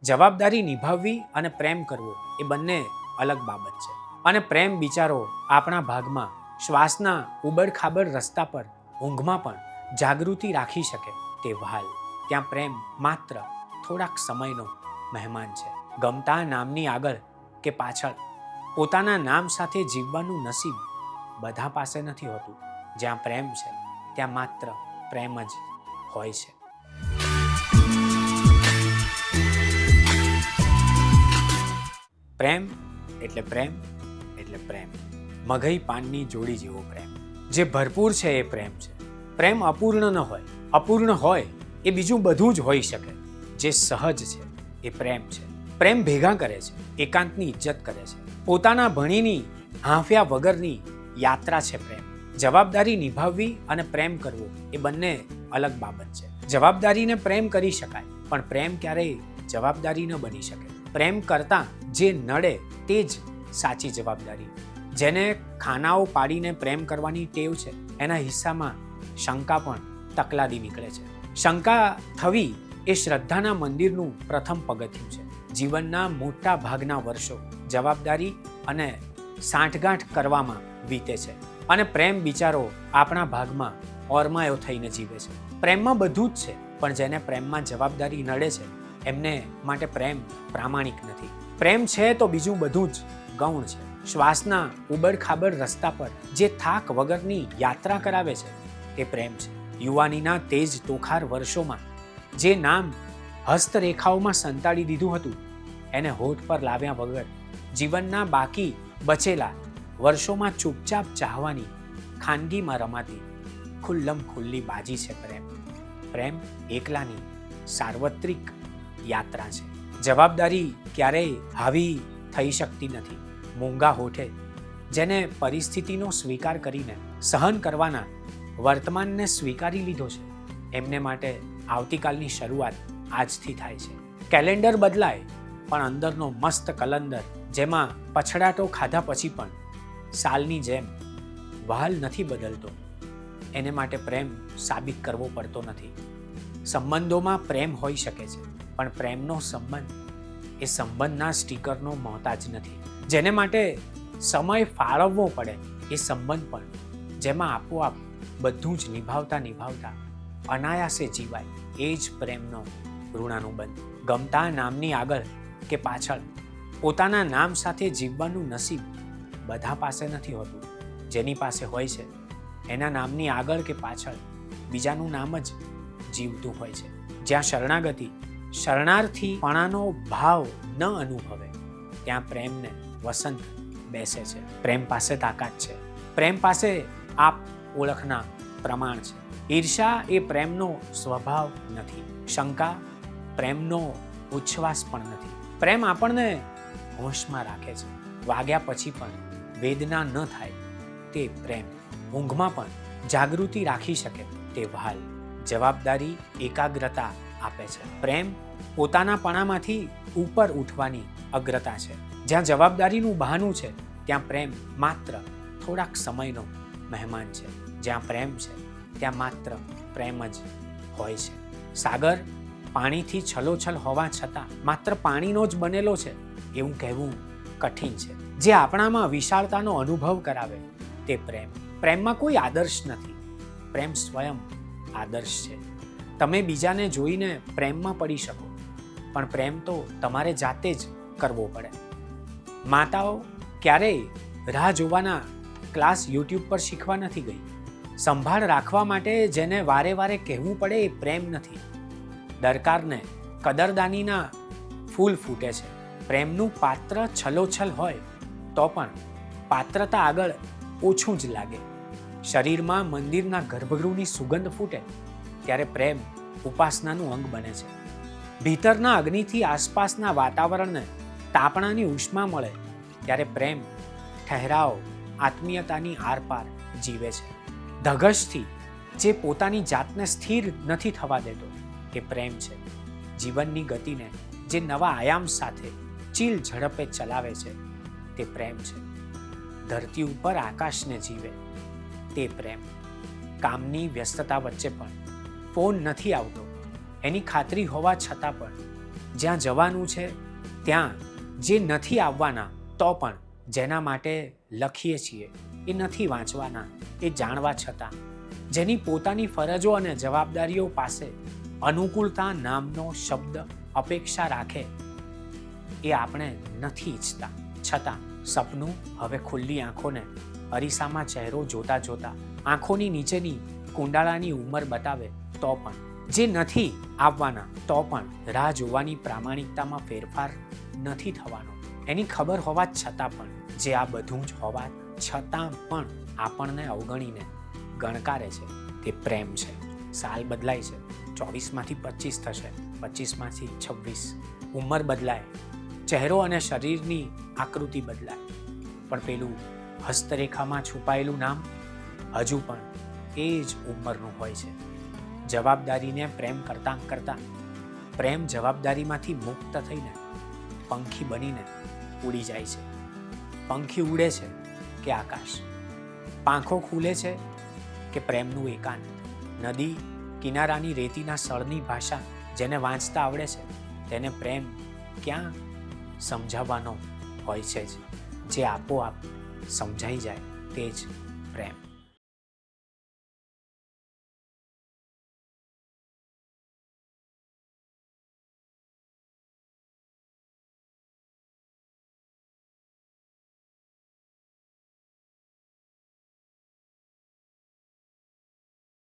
જવાબદારી નિભાવવી અને પ્રેમ કરવો એ બંને અલગ બાબત છે. અને પ્રેમ બિચારો આપણા ભાગમાં શ્વાસના ઉબડખાબડ રસ્તા પર ઊંઘમાં પણ જાગૃતિ રાખી શકે તે વહાલ. ત્યાં પ્રેમ માત્ર થોડાક સમયનો મહેમાન છે. ગમતા નામની આગળ કે પાછળ પોતાના નામ સાથે જીવવાનું નસીબ બધા પાસે નથી હોતું. જ્યાં પ્રેમ છે ત્યાં માત્ર પ્રેમ જ હોય છે. પ્રેમ એટલે પ્રેમ એટલે પ્રેમ. મગઈ પાનની જોડી જેવો પ્રેમ. જે ભરપૂર છે એ પ્રેમ છે. પ્રેમ અપૂર્ણ ન હોય. અપૂર્ણ હોય એ બીજું બધું જ હોઈ શકે. જે સહજ છે એ પ્રેમ છે. પ્રેમ ભેગા કરે છે, એકાંતની ઇજ્જત કરે છે. પોતાના ભણીની હાંફ્યા વગરની યાત્રા છે પ્રેમ. જવાબદારી નિભાવવી અને પ્રેમ કરવો એ બંને અલગ બાબત છે. જવાબદારીને પ્રેમ કરી શકાય, પણ પ્રેમ ક્યારેય જવાબદારી ન બની શકે. પ્રેમ કરતા જે નડે તે જ સાચી જવાબદારી. જેને ખાનાઓ પાડીને પ્રેમ કરવાની ટેવ છે એના હિસ્સામાં શંકા પણ તકલાદી નીકળે છે. શંકા થવી એ શ્રદ્ધાના મંદિરનું પ્રથમ પગથિયું છે. જીવનના મોટા ભાગના વર્ષો જવાબદારી અને સાંઠગાંઠ કરવામાં વીતે છે. અને પ્રેમ બિચારો આપણા ભાગમાં ઓરમાયો થઈને જીવે છે. પ્રેમમાં બધું જ છે, પણ જેને પ્રેમમાં જવાબદારી નડે છે એમને માટે પ્રેમ પ્રામાણિક નથી. પ્રેમ છે તો બીજું બધું જ ગૌણ છે. શ્વાસના ઉબડખાબડ રસ્તા પર જે થાક વગરની યાત્રા કરાવે છે તે પ્રેમ છે. યુવાનીના તેજ તોખાર વર્ષોમાં જે નામ હસ્તરેખાઓમાં સંતાડી દીધું હતું એને હોઠ પર લાવ્યા વગર જીવનના બાકી બચેલા વર્ષોમાં ચૂપચાપ ચાહવાની, ખાનગીમાં રમાતી ખુલ્લમ ખુલ્લી બાજી છે પ્રેમ. પ્રેમ એકલાની સાર્વત્રિક યાત્રા છે. જવાબદારી ક્યારેય હાવી થઈ શકતી નથી. મૂંગા હોઠે જેને પરિસ્થિતિનો સ્વીકાર કરીને સહન કરવાના વર્તમાનને સ્વીકારી લીધો છે એમને માટે આવતીકાલની શરૂઆત આજથી થાય છે. કેલેન્ડર બદલાય પણ અંદરનો મસ્ત કલંદર, જેમાં પછડાટો ખાધા પછી પણ સાલની જેમ વહાલ નથી બદલતો, એને માટે પ્રેમ સાબિત કરવો પડતો નથી. સંબંધોમાં પ્રેમ હોઈ શકે છે, પણ પ્રેમનો સંબંધ એ સંબંધના સ્ટીકરનો મોહતાજ નથી. જેને માટે સમય ફાળવવો પડે એ સંબંધ પણ, જેમાં આપોઆપ બધું જ નિભાવતા અનાયાસે જીવાય, એ જ પ્રેમનો ઋણાનુબંધ. ગમતા નામની આગળ કે પાછળ પોતાના નામ સાથે જીવવાનું નસીબ બધા પાસે નથી હોતું. જેની પાસે હોય છે એના નામની આગળ કે પાછળ બીજાનું નામ જ જીવતું હોય છે. જ્યાં શરણાગતિ શરણાર્થીપણાનો ભાવ ન અનુભવે ત્યાં પ્રેમને વસંત બેસે છે. પ્રેમ પાસે તાકાત છે. પ્રેમ પાસે આપ ઓળખના પ્રમાણ છે. ઈર્ષા એ પ્રેમનો સ્વભાવ નથી. શંકા પ્રેમનો ઉચ્છ્વાસ પણ નથી. પ્રેમ આપણને હોશમાં રાખે છે. વાગ્યા પછી પણ વેદના ન થાય તે પ્રેમ. ઊંઘમાં પણ જાગૃતિ રાખી શકે તે વહાલ. જવાબદારી એકાગ્રતા આપે છે. પ્રેમ પોતાના પણામાંથી ઉપર ઉઠવાની અગ્રતા છે. જ્યાં જવાબદારીનું બહાનું છે ત્યાં પ્રેમ માત્ર થોડાક સમયનો મહેમાન છે. જ્યાં પ્રેમ છે ત્યાં માત્ર પ્રેમ જ હોય છે. સાગર પાણીથી છલોછલ હોવા છતાં માત્ર પાણીનો જ બનેલો છે એવું કહેવું કઠિન છે. જે આપણામાં વિશાળતાનો અનુભવ કરાવે તે પ્રેમ. પ્રેમમાં કોઈ આદર્શ નથી. પ્રેમ સ્વયં આદર્શ છે. તમે બીજાને જોઈને પ્રેમમાં પડી શકો, પણ પ્રેમ તો તમારે જાતે જ કરવો પડે. માતાઓ ક્યારેય રાહ જોવાના ક્લાસ યુટ્યુબ પર શીખવા નથી ગઈ. સંભાળ રાખવા માટે જેને વારે વારે કહેવું પડે એ પ્રેમ નથી. દરકારને કદરદાનીના ફૂલ ફૂટે છે. પ્રેમનું પાત્ર છલોછલ હોય તો પણ પાત્રતા આગળ ઓછું જ લાગે. શરીરમાં મંદિરના ગર્ભગૃહની સુગંધ ફૂટે ત્યારે પ્રેમ ઉપાસનાનું અંગ બને છે. ભીતરના અગ્નિથી આસપાસના વાતાવરણને તાપણાની ઉષ્મા મળે ત્યારે પ્રેમ ઠહેરાવ આત્મીયતાની આરપાર જીવે છે. ધગશથી જે પોતાની જાતને સ્થિર નથી થવા દેતો તે પ્રેમ છે. જીવનની ગતિને જે નવા આયામ સાથે ચીલ ઝડપે ચલાવે છે તે પ્રેમ છે. ધરતી ઉપર આકાશને જીવે તે પ્રેમ. કામની વ્યસ્તતા વચ્ચે પણ ફોન નથી આવતો એની ખાતરી હોવા છતાં પણ જ્યાં જવાનું છે ત્યાં, જે નથી આવવાના તો પણ જેના માટે લખીએ છીએ એ નથી વાંચવાના એ જાણવા છતાં, જેની પોતાની ફરજો અને જવાબદારીઓ પાસે અનુકૂળતા નામનો શબ્દ અપેક્ષા રાખે એ આપણે નથી ઈચ્છતા, છતાં સપનું હવે ખુલ્લી આંખોને અરીસામાં ચહેરો જોતા જોતા આંખોની નીચેની કુંડાળાની ઉંમર બતાવે તો પણ, જે નથી આવવાના તો પણ રાહ જોવાની પ્રામાણિકતામાં ફેરફાર નથી થવાનો, એની ખબર હોવા છતાં પણ, જે આ બધું જ હોવા છતાં પણ આપણને અવગણીને ગણકારે છે તે પ્રેમ છે. સાલ બદલાય છે, 24માંથી 25 થશે, 25માંથી 26, ઉંમર બદલાય, ચહેરો અને શરીરની આકૃતિ બદલાય, પણ પેલું હસ્તરેખામાં છુપાયેલું નામ હજુ પણ એ જ ઉંમરનું હોય છે. જવાબદારીને પ્રેમ કરતાં કરતાં પ્રેમ જવાબદારીમાંથી મુક્ત થઈને પંખી બનીને ઉડી જાય છે. પંખી ઉડે છે કે આકાશ, પાંખો ખુલે છે કે પ્રેમનું એકાંત, નદી કિનારાની રેતીના સળની ભાષા જેને વાંચતા આવડે છે તેને પ્રેમ ક્યાં સમજાવવાનો હોય છે જ, જે આપોઆપ સમજાઈ જાય તે જ પ્રેમ.